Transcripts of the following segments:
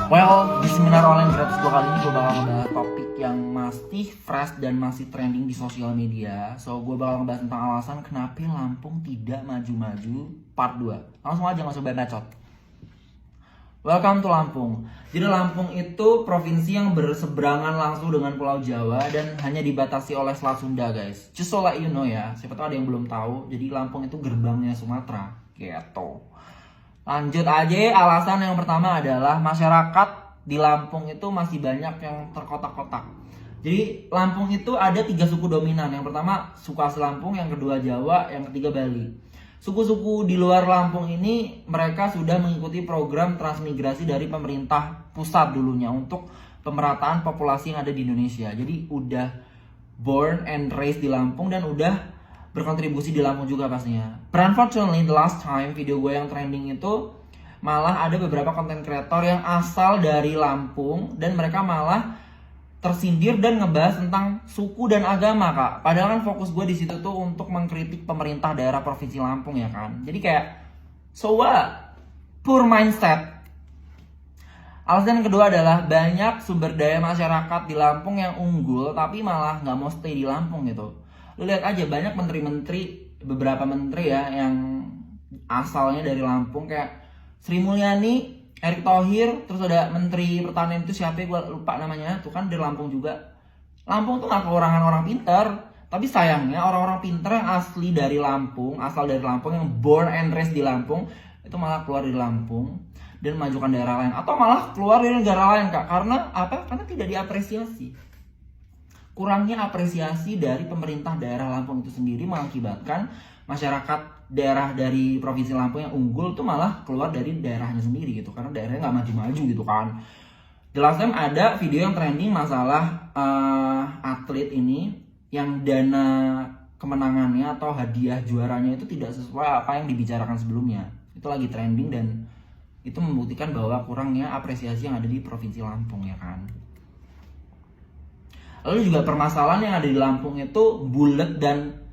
Well, di seminar online gratis gue kali ini gue bakal ngebahas topik yang masih fresh dan masih trending di sosial media. So, gue bakal ngebahas tentang alasan kenapa Lampung tidak maju-maju part 2. Langsung aja, gak usah bacot. Welcome to Lampung. Jadi Lampung itu provinsi yang berseberangan langsung dengan Pulau Jawa dan hanya dibatasi oleh Selat Sunda, guys. Just so let you know ya, siapa tahu ada yang belum tahu. Jadi Lampung itu gerbangnya Sumatera, gitu. Lanjut aja, alasan yang pertama adalah masyarakat di Lampung itu masih banyak yang terkotak-kotak. Jadi Lampung itu ada 3 suku dominan. Yang pertama suku asli Lampung, yang kedua Jawa, yang ketiga Bali. Suku-suku di luar Lampung ini mereka sudah mengikuti program transmigrasi dari pemerintah pusat dulunya untuk pemerataan populasi yang ada di Indonesia. Jadi udah born and raised di Lampung dan udah berkontribusi di Lampung juga pastinya. But unfortunately, the last time video gue yang trending itu malah ada beberapa content creator yang asal dari Lampung dan mereka malah tersindir dan ngebahas tentang suku dan agama, Kak. Padahal kan fokus gue di situ tuh untuk mengkritik pemerintah daerah provinsi Lampung ya kan. Jadi kayak so what? Poor mindset. Alasan yang kedua adalah banyak sumber daya masyarakat di Lampung yang unggul tapi malah nggak mau stay di Lampung gitu. Lu lihat aja banyak menteri-menteri, beberapa menteri ya yang asalnya dari Lampung kayak Sri Mulyani, Erick Thohir, terus ada menteri pertanian itu siapa ya, gue lupa namanya, tuh kan dari Lampung juga. Lampung tuh gak kekurangan orang pinter, tapi sayangnya orang-orang pinter yang asli dari Lampung, asal dari Lampung, yang born and raised di Lampung, itu malah keluar dari Lampung dan memajukan daerah lain, atau malah keluar dari negara lain, Kak. Karena apa? Karena tidak diapresiasi. Kurangnya apresiasi dari pemerintah daerah Lampung itu sendiri mengakibatkan masyarakat daerah dari provinsi Lampung yang unggul tuh malah keluar dari daerahnya sendiri gitu, karena daerahnya nggak maju-maju gitu kan. The last time ada video yang trending masalah atlet ini yang dana kemenangannya atau hadiah juaranya itu tidak sesuai apa yang dibicarakan sebelumnya. Itu lagi trending dan itu membuktikan bahwa kurangnya apresiasi yang ada di provinsi Lampung ya kan. Lalu juga permasalahan yang ada di Lampung itu bulet dan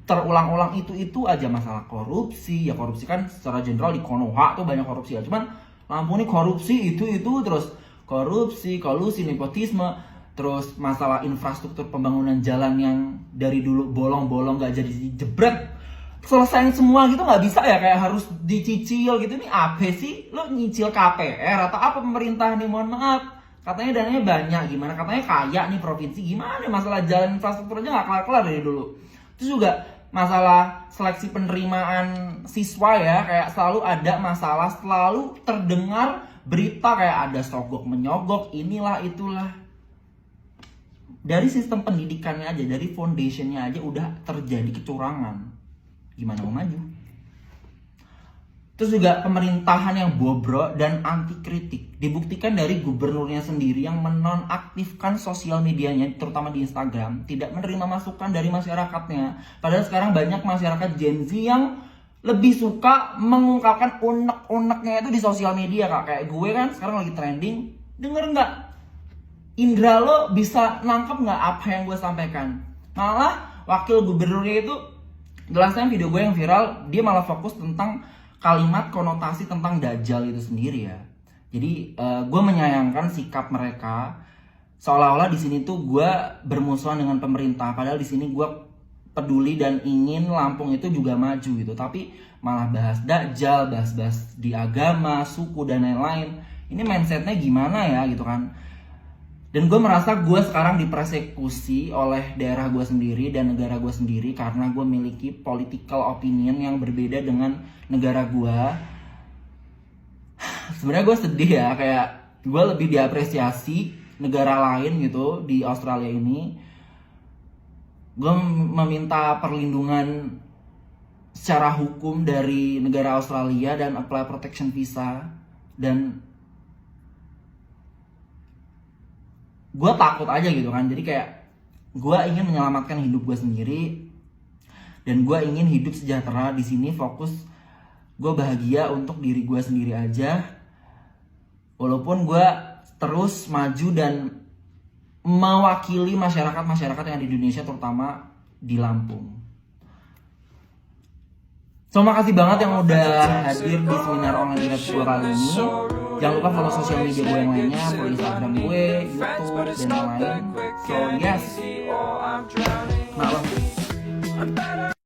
terulang-ulang itu aja, masalah korupsi. Ya korupsi kan secara general di Konoha tuh banyak korupsi ya. Cuman Lampung ini korupsi itu terus korupsi, kolusi, nepotisme, terus masalah infrastruktur pembangunan jalan yang dari dulu bolong-bolong gak jadi jebret. Selesain semua gitu nggak bisa ya, kayak harus dicicil gitu. Nih apa sih? Lo nyicil KPR atau apa pemerintah nih, mohon maaf. Katanya dananya banyak, gimana? Katanya kaya nih provinsi, gimana? Masalah jalan infrastruktur aja nggak kelar-kelar dari dulu. Terus juga masalah seleksi penerimaan siswa ya, kayak selalu ada masalah, selalu terdengar berita kayak ada sogok menyogok, inilah itulah. Dari sistem pendidikannya aja, dari foundationnya aja udah terjadi kecurangan. Gimana mau maju? Terus juga pemerintahan yang bobrok dan anti kritik dibuktikan dari gubernurnya sendiri yang menonaktifkan sosial medianya, terutama di Instagram, tidak menerima masukan dari masyarakatnya. Padahal sekarang banyak masyarakat Gen Z yang lebih suka mengungkapkan unek-uneknya itu di sosial media, Kak. Kayak gue kan sekarang lagi trending, denger nggak? Indra lo bisa nangkep nggak apa yang gue sampaikan? Malah wakil gubernurnya itu, jelasnya video gue yang viral, dia malah fokus tentang kalimat konotasi tentang Dajjal itu sendiri ya. Jadi gue menyayangkan sikap mereka seolah-olah di sini tuh gue bermusuhan dengan pemerintah. Padahal di sini gue peduli dan ingin Lampung itu juga maju gitu. Tapi malah bahas Dajjal, bahas di agama, suku dan lain-lain. Ini mindsetnya gimana ya gitu kan. Dan gue merasa gue sekarang dipersekusi oleh daerah gue sendiri dan negara gue sendiri karena gue memiliki political opinion yang berbeda dengan negara gue. Sebenarnya gue sedih ya, kayak gue lebih diapresiasi negara lain gitu di Australia ini. Gue meminta perlindungan secara hukum dari negara Australia dan apply protection visa, dan gue takut aja gitu kan. Jadi kayak gue ingin menyelamatkan hidup gue sendiri dan gue ingin hidup sejahtera di sini, fokus gue bahagia untuk diri gue sendiri aja, walaupun gue terus maju dan mewakili masyarakat yang ada di Indonesia, terutama di Lampung. So makasih banget yang udah hadir di seminar online gratis gue kali ini. Jangan lupa follow sosial media gue yang lainnya, follow Instagram gue, YouTube, dan lain-lain. So yes, nah lo